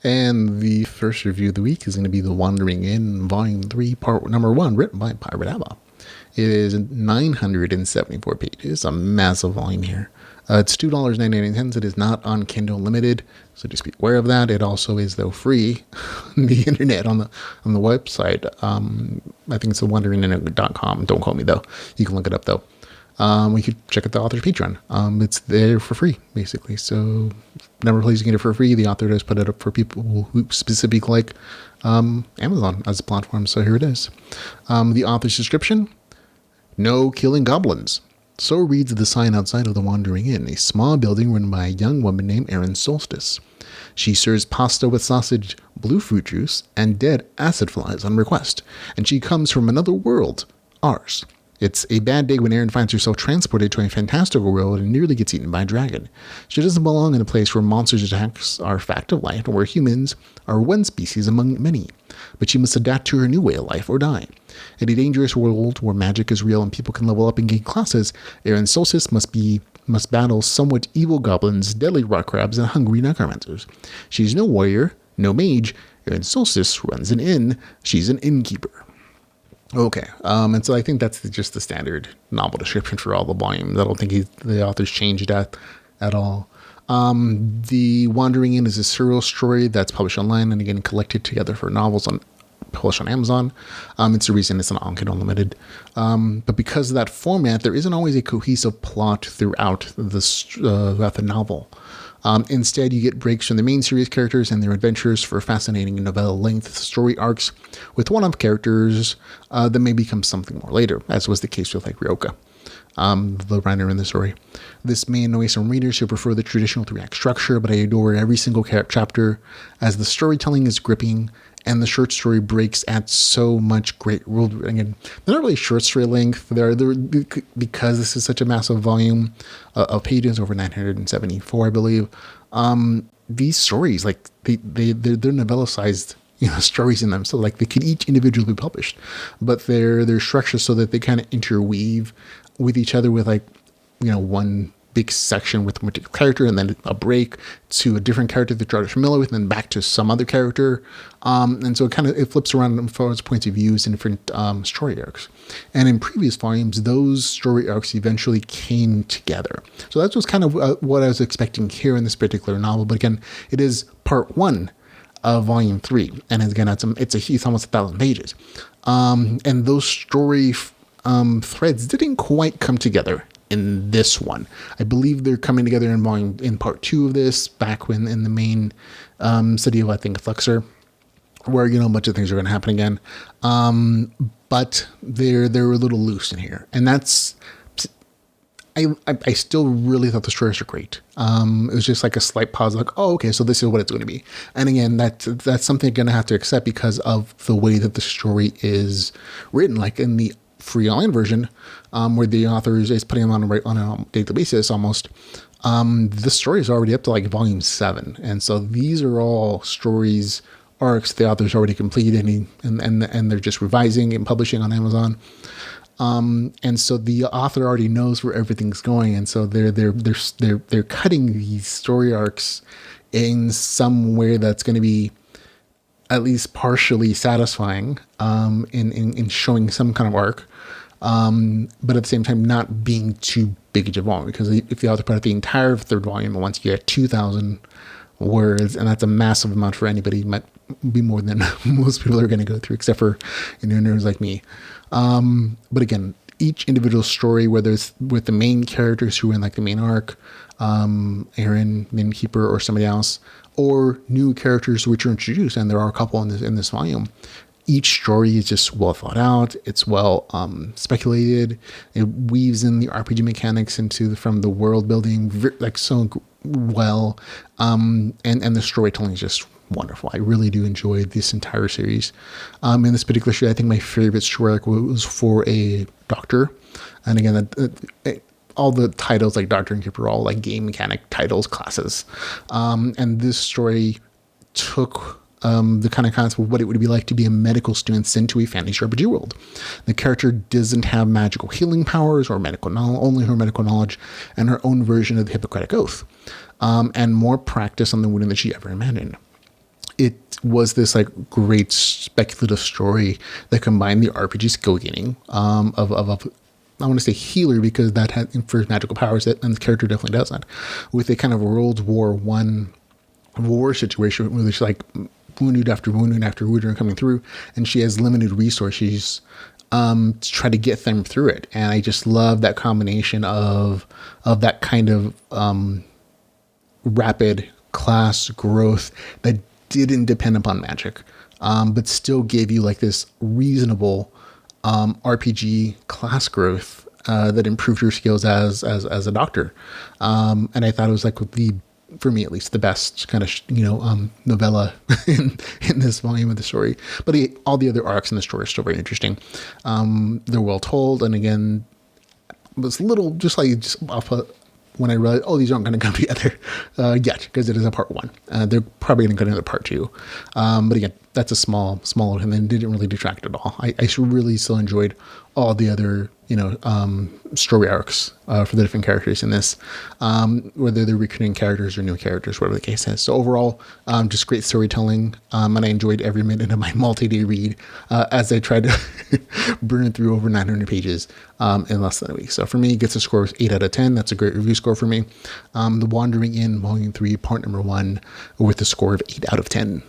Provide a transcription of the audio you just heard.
And the first review of the week is going to be The Wandering Inn, Volume 3, Part Number 1, written by Pirate Abba. It is 974 pages, a massive volume here. It's $2.99. It is not on Kindle Limited, so just be aware of that. It also is, though, free on the internet, on the website. I think it's thewanderinginn.com. Don't quote me, though. You can look it up, though. We could check out the author's Patreon. It's there for free, basically. So, number of places you can get it for free. The author does put it up for people who specifically like Amazon as a platform. So here it is. The author's description: no killing goblins. So reads the sign outside of the Wandering Inn, a small building run by a young woman named Erin Solstice. She serves pasta with sausage, blue fruit juice, and dead acid flies on request, and she comes from another world, ours. It's a bad day when Erin finds herself transported to a fantastical world and nearly gets eaten by a dragon. She doesn't belong in a place where monsters attacks are a fact of life and where humans are one species among many. But she must adapt to her new way of life or die. In a dangerous world where magic is real and people can level up and gain classes, Erin Solstice must battle somewhat evil goblins, deadly rock crabs, and hungry necromancers. She's no warrior, no mage. Erin Solstice runs an inn. She's an innkeeper. Okay, and so I think that's just the standard novel description for all the volumes. I don't think the author's changed that at all. The Wandering Inn is a serial story that's published online and again collected together for novels published on Amazon. It's the reason it's not on Kindle Unlimited. But because of that format, there isn't always a cohesive plot throughout the novel. Instead, you get breaks from the main series characters and their adventures for fascinating novella-length story arcs with one-off characters that may become something more later, as was the case with Ryoka, the writer in the story. This may annoy some readers who prefer the traditional three-act structure, but I adore every single chapter as the storytelling is gripping and the short story breaks add so much great world building. And they're not really short story length. They're because this is such a massive volume of pages, over 974, I believe. These stories, they're novella-sized, stories in them. So they could each individually be published, but they're structured so that they kind of interweave with each other with one big section with one particular character and then a break to a different character that you're familiar with and then back to some other character. And so it flips around as far as points of views in different story arcs. And in previous volumes, those story arcs eventually came together. So that was kind of what I was expecting here in this particular novel. But again, it is part 1 of volume 3. And again, it's almost 1,000 pages. And those story threads didn't quite come together in this one. I believe they're coming together in part 2 of this, back when in the main city of, I think, Fluxor, where a bunch of things are going to happen again. But they're a little loose in here, and that's. I still really thought the stories are great. It was just a slight pause, oh, okay, so this is what it's going to be. And again, that's something you're going to have to accept because of the way that the story is written, in the free online version, where the author is putting them on a daily basis almost. The story is already up to volume 7, and so these are all stories arcs the author's already completed, and they're just revising and publishing on Amazon. And so the author already knows where everything's going, and so they're cutting these story arcs in some way that's going to be at least partially satisfying in showing some kind of arc. But at the same time, not being too big a volume, because if the author put out the entire 3rd volume at once, you get 2,000 words, and that's a massive amount for anybody. It might be more than most people are going to go through, except for nerds like me. But again, each individual story, whether it's with the main characters who are in the main arc, Erin, the innkeeper, or somebody else, or new characters which are introduced, and there are a couple in this volume. Each story is just well thought out. It's well speculated. It weaves in the RPG mechanics from the world building so well. And the storytelling is just wonderful. I really do enjoy this entire series. In this particular series, I think my favorite story arc was for a doctor. And again, all the titles Doctor and Keeper are all game mechanic titles, classes. And this story took the kind of concept of what it would be like to be a medical student sent to a fantasy RPG world. The character doesn't have magical healing powers or medical knowledge, only her medical knowledge and her own version of the Hippocratic Oath, and more practice on the wounding than she ever imagined. it was this like great speculative story that combined the RPG skill gaining of I want to say healer because that had infers magical powers that, and the character definitely does that, with a kind of World War One war situation where there's like wounded after wounded after wounded coming through, and she has limited resources to try to get them through it. And I just love that combination of that kind of rapid class growth that didn't depend upon magic, but still gave you like this reasonable RPG class growth that improved your skills as a doctor. And I thought it was like for me at least, the best kind of novella in this volume of the story. But all the other arcs in the story are still very interesting. They're well told, and again, was a little just off when I realized, these aren't going to come together yet, because it is a part one. They're probably going to go into part two. But again, that's a small, and then didn't really detract at all. I really still enjoyed all the other, story arcs for the different characters in this, whether they're recurring characters or new characters, whatever the case is. So overall, just great storytelling, and I enjoyed every minute of my multi-day read as I tried to burn through over 900 pages in less than a week. So for me, it gets a score of 8 out of 10. That's a great review score for me. The Wandering Inn, Volume 3, Part Number 1, with a score of 8 out of 10.